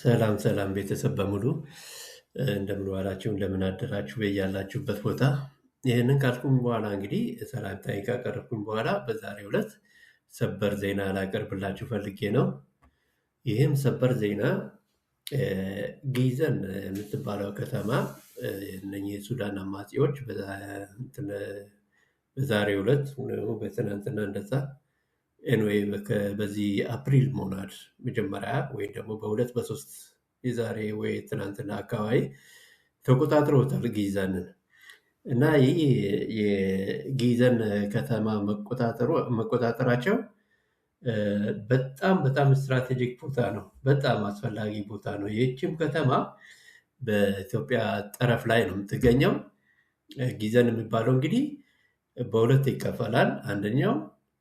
ሰላም ሰላም ቤተሰብ በሙሉ እንደምን ዋላችሁ፣ እንደምን አደራችሁ በያላችሁበት ቦታ። ይህንን ካልኩኝ በኋላ እንግዲህ ሰላምታዬን ካቀረብኩኝ በኋላ በዛሬው ዕለት ሰበር ዜና ላቀርብላችሁ ፈልጌ ነው። ይህም ሰበር ዜና ጊዘን የምትባለው ከተማ እነኚህ የሱዳን አማጺዎች በዛሬው ዕለት በትናንትና እንደዛ ኤንዌይ በዚህ አፕሪል ሞናድ መጀመሪያ ወይም ደግሞ በሁለት በሶስት የዛሬ ወይ ትናንትና አካባቢ ተቆጣጥረውታል ጊዘንን እና ይህ የጊዘን ከተማ መቆጣጠራቸው በጣም በጣም ስትራቴጂክ ቦታ ነው። በጣም አስፈላጊ ቦታ ነው። ይህችም ከተማ በኢትዮጵያ ጠረፍ ላይ ነው የምትገኘው። ጊዘን የሚባለው እንግዲህ በሁለት ይከፈላል። አንደኛው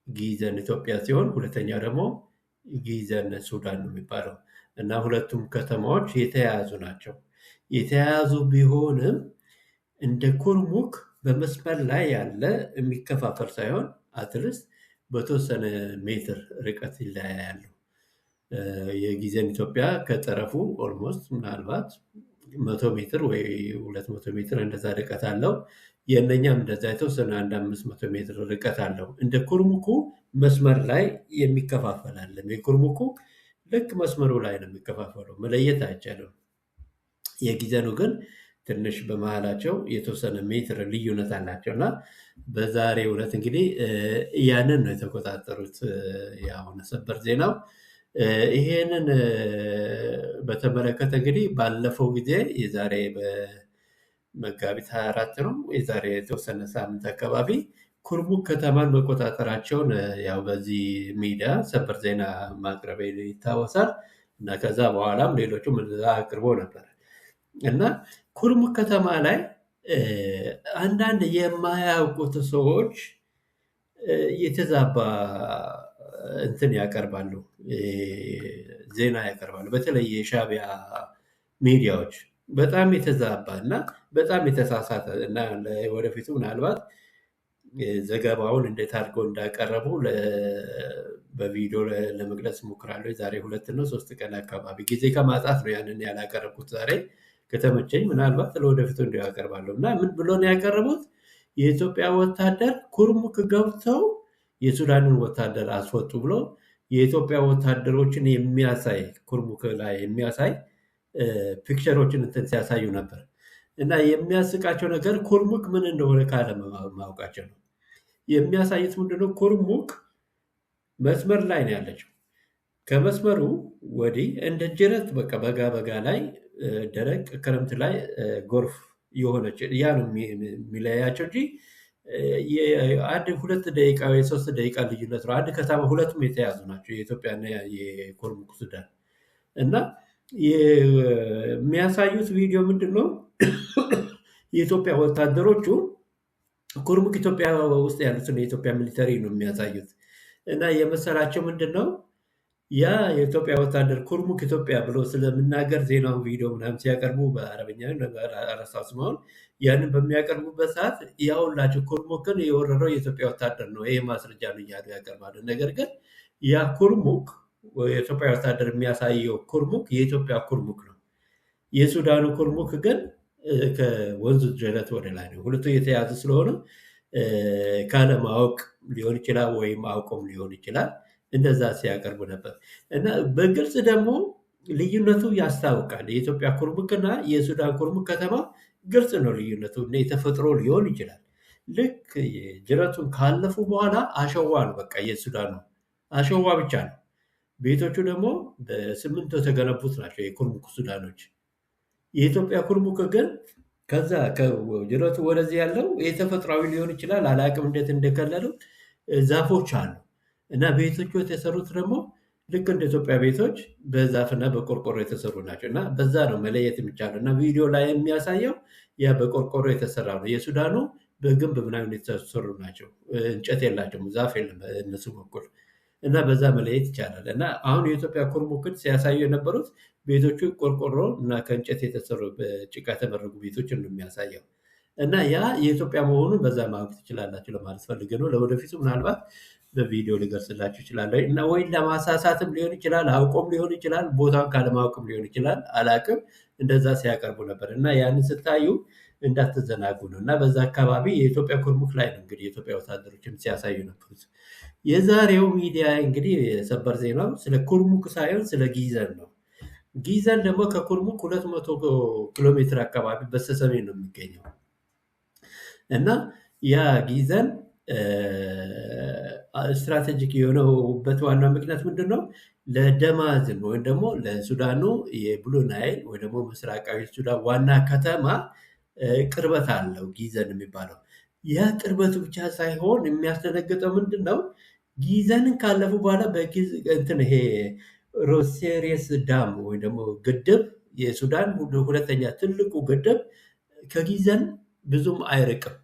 ጊዘን ኢትዮጵያ ሲሆን ሁለተኛው ደግሞ ጊዘን ሱዳን ነው የሚባለው እና ሁለቱም ከተማዎች የተያያዙ ናቸው። የተያያዙ ቢሆንም እንደ ኩርሙክ በመስመር ላይ ያለ የሚከፋፈል ሳይሆን አትሊስት በተወሰነ ሜትር ርቀት ይለያያሉ። የጊዘን ኢትዮጵያ ከጠረፉ ኦልሞስት ምናልባት 100 ሜትር ወይ 200 ሜትር እንደዛ ርቀት አለው። የእነኛም እንደዛ የተወሰነ 500 ሜትር ርቀት አለው። እንደ ኩርሙኩ መስመር ላይ የሚከፋፈል አለም። የኩርሙኩ ልክ መስመሩ ላይ ነው የሚከፋፈለው፣ መለየት አይቻልም። የጊዘኑ ግን ትንሽ በመሃላቸው የተወሰነ ሜትር ልዩነት አላቸው እና በዛሬው ዕለት እንግዲህ ያንን ነው የተቆጣጠሩት። ያሁን ሰበር ዜናው ይሄንን በተመለከተ እንግዲህ ባለፈው ጊዜ የዛሬ በመጋቢት 24 ነው የዛሬ የተወሰነ ሳምንት አካባቢ ኩርሙክ ከተማን መቆጣጠራቸውን ያው በዚህ ሚዲያ ሰበር ዜና ማቅረቤ ይታወሳል እና ከዛ በኋላም ሌሎቹም እንደዛ አቅርቦ ነበር እና ኩርሙክ ከተማ ላይ አንዳንድ የማያውቁት ሰዎች የተዛባ እንትን ያቀርባሉ፣ ዜና ያቀርባሉ። በተለይ የሻዕቢያ ሚዲያዎች በጣም የተዛባ እና በጣም የተሳሳተ እና ወደፊቱ ምናልባት ዘገባውን እንዴት አድርገው እንዳቀረቡ በቪዲዮ ለመግለጽ እሞክራለሁ። የዛሬ 2 እና 3 ቀን አካባቢ ጊዜ ከማጣት ነው ያንን ያላቀረብኩት። ዛሬ ከተመቸኝ ምናልባት ለወደፊቱ እንዲሁ ያቀርባለሁ እና ምን ብሎ ነው ያቀረቡት? የኢትዮጵያ ወታደር ኩርሙክ ገብተው የሱዳንን ወታደር አስወጡ ብሎ የኢትዮጵያ ወታደሮችን የሚያሳይ ኩርሙክ ላይ የሚያሳይ ፒክቸሮችን እንትን ሲያሳዩ ነበር እና የሚያስቃቸው ነገር ኩርሙክ ምን እንደሆነ ካለማወቃቸው ነው። የሚያሳዩት ምንድነው? ኩርሙክ መስመር ላይ ነው ያለችው። ከመስመሩ ወዲህ እንደ ጅረት በቃ በጋ ላይ ደረቅ፣ ክረምት ላይ ጎርፍ የሆነች ያ ነው የሚለያቸው እንጂ የአንድ 2 ደቂቃ ወይ 3 ደቂቃ ልዩነት ነው። አንድ ከተማ ሁለቱም የተያዙ ናቸው፣ የኢትዮጵያና የኩርሙክ ሱዳን እና የሚያሳዩት ቪዲዮ ምንድነው? የኢትዮጵያ ወታደሮቹ ኩርሙክ ኢትዮጵያ ውስጥ ያሉትን የኢትዮጵያ ሚሊተሪ ነው የሚያሳዩት እና የመሰላቸው ምንድነው? ያ የኢትዮጵያ ወታደር ኩርሙክ ኢትዮጵያ ብሎ ስለምናገር ዜናውን ቪዲዮ ምናምን ሲያቀርቡ በአረብኛ አረሳስመውን ያንን በሚያቀርቡበት ሰዓት ያውላቸው ኩርሙክን የወረረው የኢትዮጵያ ወታደር ነው፣ ይሄ ማስረጃ ነው እያሉ ያቀርባሉ። ነገር ግን ያ ኩርሙክ የኢትዮጵያ ወታደር የሚያሳየው ኩርሙክ የኢትዮጵያ ኩርሙክ ነው። የሱዳኑ ኩርሙክ ግን ከወንዙ ጀረት ወደ ላይ ነው። ሁለቱ የተያዙ ስለሆነ ካለማወቅ ሊሆን ይችላል ወይም አውቆም ሊሆን ይችላል እንደዛ ሲያቀርቡ ነበር እና በግልጽ ደግሞ ልዩነቱ ያስታውቃል። የኢትዮጵያ ኩርሙክና የሱዳን ኩርሙክ ከተማ ግልጽ ነው ልዩነቱ እና የተፈጥሮ ሊሆን ይችላል። ልክ ጅረቱን ካለፉ በኋላ አሸዋ ነው፣ በቃ የሱዳኑ አሸዋ ብቻ ነው። ቤቶቹ ደግሞ በሲሚንቶ የተገነቡት ናቸው የኩርሙክ ሱዳኖች። የኢትዮጵያ ኩርሙክ ግን ከዛ ከጅረቱ ወደዚህ ያለው የተፈጥሯዊ ሊሆን ይችላል፣ አላቅም እንዴት እንደከለሉ ዛፎች አሉ እና ቤቶቹ የተሰሩት ደግሞ ልክ እንደ ኢትዮጵያ ቤቶች በዛፍና በቆርቆሮ የተሰሩ ናቸው እና በዛ ነው መለየት የሚቻለው እና ቪዲዮ ላይ የሚያሳየው ያ በቆርቆሮ የተሰራ ነው። የሱዳኑ በግንብ ምናምን የተሰሩ ናቸው፣ እንጨት የላቸውም፣ ዛፍ የለም እነሱ በኩል እና በዛ መለየት ይቻላል። እና አሁን የኢትዮጵያ ኩርሙክን ሲያሳዩ የነበሩት ቤቶቹ ቆርቆሮ እና ከእንጨት የተሰሩ በጭቃ የተመረጉ ቤቶችን ነው የሚያሳየው እና ያ የኢትዮጵያ መሆኑን በዛ ማወቅ ትችላላችሁ ለማለት ፈልጌ ነው። ለወደፊቱ ምናልባት በቪዲዮ ሊገልጽላችሁ ይችላል እና ወይ ለማሳሳትም ሊሆን ይችላል፣ አውቆም ሊሆን ይችላል፣ ቦታውን ካለማወቅም ሊሆን ይችላል፣ አላቅም። እንደዛ ሲያቀርቡ ነበር እና ያንን ስታዩ እንዳትዘናጉ ነው። እና በዛ አካባቢ የኢትዮጵያ ኩርሙክ ላይ ነው እንግዲህ የኢትዮጵያ ወታደሮችም ሲያሳዩ ነበሩት። የዛሬው ሚዲያ እንግዲህ ሰበር ዜናው ስለ ኩርሙክ ሳይሆን ስለ ጊዘን ነው። ጊዘን ደግሞ ከኩርሙክ 200 ኪሎ ሜትር አካባቢ በስተሰሜን ነው የሚገኘው እና ያ ጊዘን ስትራቴጂክ የሆነውበት ዋናው ምክንያት ምንድን ነው? ለደማዝን ወይም ደግሞ ለሱዳኑ የብሉ ናይል ወይ ደግሞ ምስራቃዊ ሱዳን ዋና ከተማ ቅርበት አለው ጊዘን የሚባለው። ያ ቅርበቱ ብቻ ሳይሆን የሚያስደነግጠው ምንድን ነው? ጊዘንን ካለፉ በኋላ እንትን ይሄ ሮሴሬስ ዳም ወይ ደግሞ ግድብ የሱዳን ሁለተኛ ትልቁ ግድብ ከጊዘን ብዙም አይርቅም።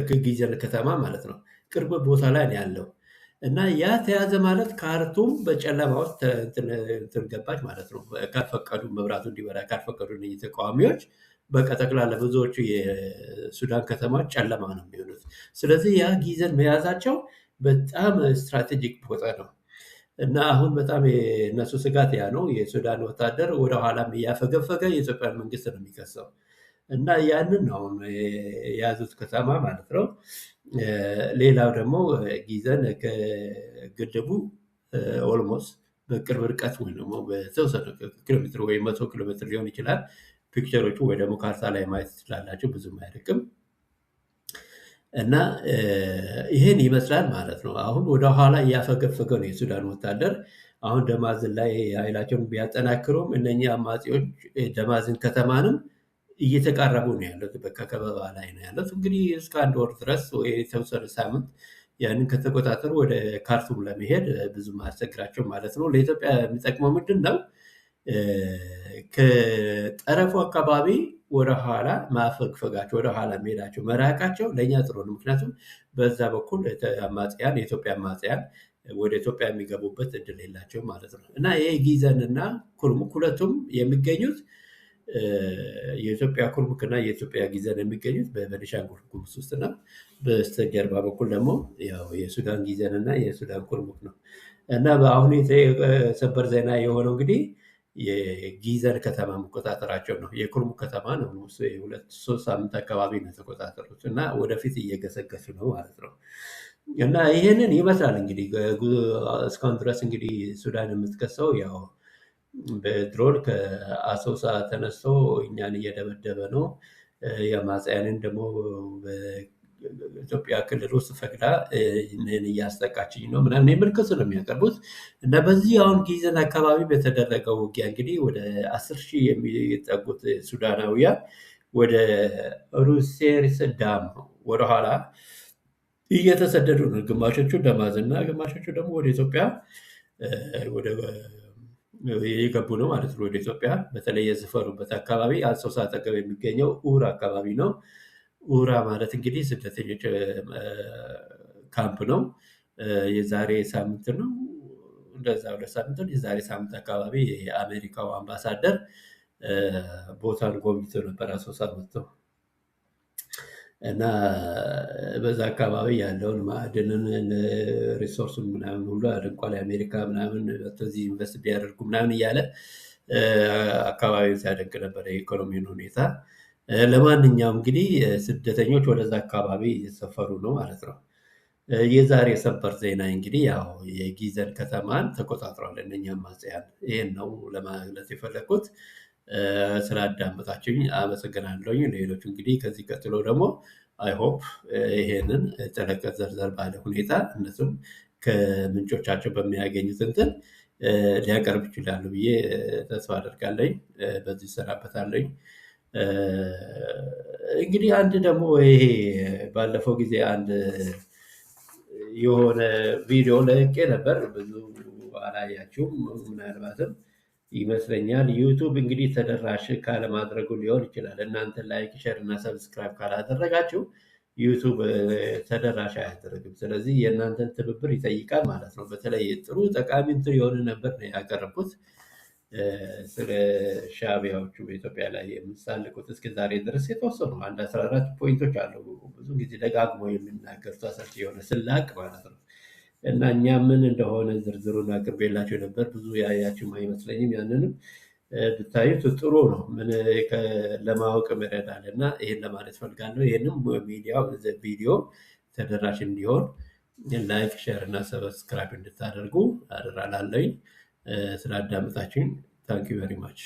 ከጊዘን ከተማ ማለት ነው። ቅርብ ቦታ ላይ ነው ያለው እና ያ ተያዘ ማለት ካርቱም በጨለማ ውስጥ እንትን ገባች ማለት ነው። ካልፈቀዱ መብራቱ እንዲበራ ካልፈቀዱ እነዚህ ተቃዋሚዎች በቃ ጠቅላላ ብዙዎቹ የሱዳን ከተማዎች ጨለማ ነው የሚሆኑት። ስለዚህ ያ ጊዘን መያዛቸው በጣም ስትራቴጂክ ቦታ ነው እና አሁን በጣም የእነሱ ስጋት ያ ነው። የሱዳን ወታደር ወደኋላም እያፈገፈገ የኢትዮጵያን መንግስት ነው የሚከሰው እና ያንን ነው የያዙት ከተማ ማለት ነው። ሌላው ደግሞ ጊዘን ከግድቡ ኦልሞስት በቅርብ ርቀት ወይ ደግሞ በተወሰነ ኪሎ ሜትር ወይ 100 ኪሎ ሜትር ሊሆን ይችላል። ፒክቸሮቹ ወይ ደግሞ ካርታ ላይ ማየት ትችላላችሁ። ብዙም አይርቅም እና ይህን ይመስላል ማለት ነው። አሁን ወደኋላ እያፈገፈገ ነው የሱዳን ወታደር። አሁን ደማዝን ላይ ኃይላቸውን ቢያጠናክሩም እነኚህ አማጺዎች ደማዝን ከተማንም እየተቃረቡ ነው ያሉት። በቃ ከበባ ላይ ነው ያሉት። እንግዲህ እስከ 1 ወር ድረስ ወይ የተወሰነ ሳምንት ያንን ከተቆጣጠሩ ወደ ካርቱም ለመሄድ ብዙም አያስቸግራቸው ማለት ነው። ለኢትዮጵያ የሚጠቅመው ምንድን ነው? ከጠረፉ አካባቢ ወደኋላ ማፈግፈጋቸው ወደኋላ መሄዳቸው መራቃቸው ለእኛ ጥሩ ነው። ምክንያቱም በዛ በኩል አማጽያን የኢትዮጵያ አማጽያን ወደ ኢትዮጵያ የሚገቡበት እድል የላቸው ማለት ነው እና ይሄ ጊዘን እና ኩርሙክ ሁለቱም የሚገኙት የኢትዮጵያ ኩርሙክ እና የኢትዮጵያ ጊዘን የሚገኙት በቤኒሻንጉል ጉሙዝ ውስጥ ነው። በስተጀርባ በኩል ደግሞ ያው የሱዳን ጊዘን እና የሱዳን ኩርሙክ ነው እና በአሁኑ ሰበር ዜና የሆነው እንግዲህ የጊዘን ከተማ መቆጣጠራቸው ነው። የኩርሙክ ከተማ ነው 2-3 ሳምንት አካባቢ ነው የተቆጣጠሩት እና ወደፊት እየገሰገሱ ነው ማለት ነው እና ይህንን ይመስላል እንግዲህ እስካሁን ድረስ እንግዲህ ሱዳን የምትከሰው ያው በድሮን ከአሶሳ ተነስቶ እኛን እየደበደበ ነው። የአማጽያንን ደግሞ በኢትዮጵያ ክልል ውስጥ ፈቅዳ እያስጠቃችኝ ነው ምናምን የሚል ክስ ነው የሚያቀርቡት እና በዚህ አሁን ጊዘን አካባቢ በተደረገው ውጊያ እንግዲህ ወደ 10,000 የሚጠጉት ሱዳናውያን ወደ ሩሴርስ ዳም ወደኋላ እየተሰደዱ ነው። ግማሾቹ ደማዝና ግማሾቹ ደግሞ ወደ ኢትዮጵያ የገቡ ነው ማለት ነው። ወደ ኢትዮጵያ በተለይ የሰፈሩበት አካባቢ አሶሳ አጠገብ የሚገኘው ኡራ አካባቢ ነው። ኡራ ማለት እንግዲህ ስደተኞች ካምፕ ነው። የዛሬ ሳምንት ነው እንደዛ 2 ሳምንት ነው። የዛሬ ሳምንት አካባቢ የአሜሪካው አምባሳደር ቦታን ጎብኝቶ ነበር አሶሳ መጥተው እና በዛ አካባቢ ያለውን ማዕድንን ሪሶርሱን ምናምን ሁሉ አድንቋል። የአሜሪካ ምናምን በዚህ ኢንቨስት ቢያደርጉ ምናምን እያለ አካባቢውን ሲያደንቅ ነበር የኢኮኖሚውን ሁኔታ። ለማንኛውም እንግዲህ ስደተኞች ወደዛ አካባቢ እየተሰፈሩ ነው ማለት ነው። የዛሬ ሰበር ዜና እንግዲህ ያው የጊዘን ከተማን ተቆጣጥሯል እነኛ አማጽያን። ይህን ነው ለማለት የፈለግኩት። ስላዳመጣችሁኝ አመሰግናለሁኝ። ሌሎቹ እንግዲህ ከዚህ ቀጥሎ ደግሞ አይሆፕ ይሄንን ጠለቀት ዘርዘር ባለ ሁኔታ እነሱም ከምንጮቻቸው በሚያገኙት እንትን ሊያቀርብ ይችላሉ ብዬ ተስፋ አደርጋለኝ። በዚህ ይሰራበታለኝ። እንግዲህ አንድ ደግሞ ይሄ ባለፈው ጊዜ አንድ የሆነ ቪዲዮ ለቄ ነበር። ብዙ አላያችሁም ምናልባትም ይመስለኛል። ዩቱብ እንግዲህ ተደራሽ ካለማድረጉ ሊሆን ይችላል። እናንተ ላይክ፣ ሼር እና ሰብስክራይብ ካላደረጋችሁ ዩቱብ ተደራሽ አያደርግም። ስለዚህ የእናንተን ትብብር ይጠይቃል ማለት ነው። በተለይ ጥሩ ጠቃሚ እንትን የሆነ ነበር ነው ያቀረብኩት። ስለ ሻዕቢያዎቹ በኢትዮጵያ ላይ የምሳልቁት እስከ ዛሬ ድረስ የተወሰኑ 14 ፖይንቶች አሉ። ብዙ ጊዜ ደጋግሞ የሚናገሩት አሰልቺ የሆነ ስላቅ ማለት ነው። እና እኛ ምን እንደሆነ ዝርዝሩን አቅርቤላቸው ነበር። ብዙ ያያችሁም አይመስለኝም። ያንንም ብታዩት ጥሩ ነው። ምን ለማወቅ ይረዳል እና ይህን ለማለት ፈልጋለሁ። ይህንም ቪዲዮ ተደራሽ እንዲሆን ላይክ፣ ሼር እና ሰብስክራይብ እንድታደርጉ አደራ ላለኝ። ስላዳመጣችሁኝ ታንኪ ቨሪ ማች።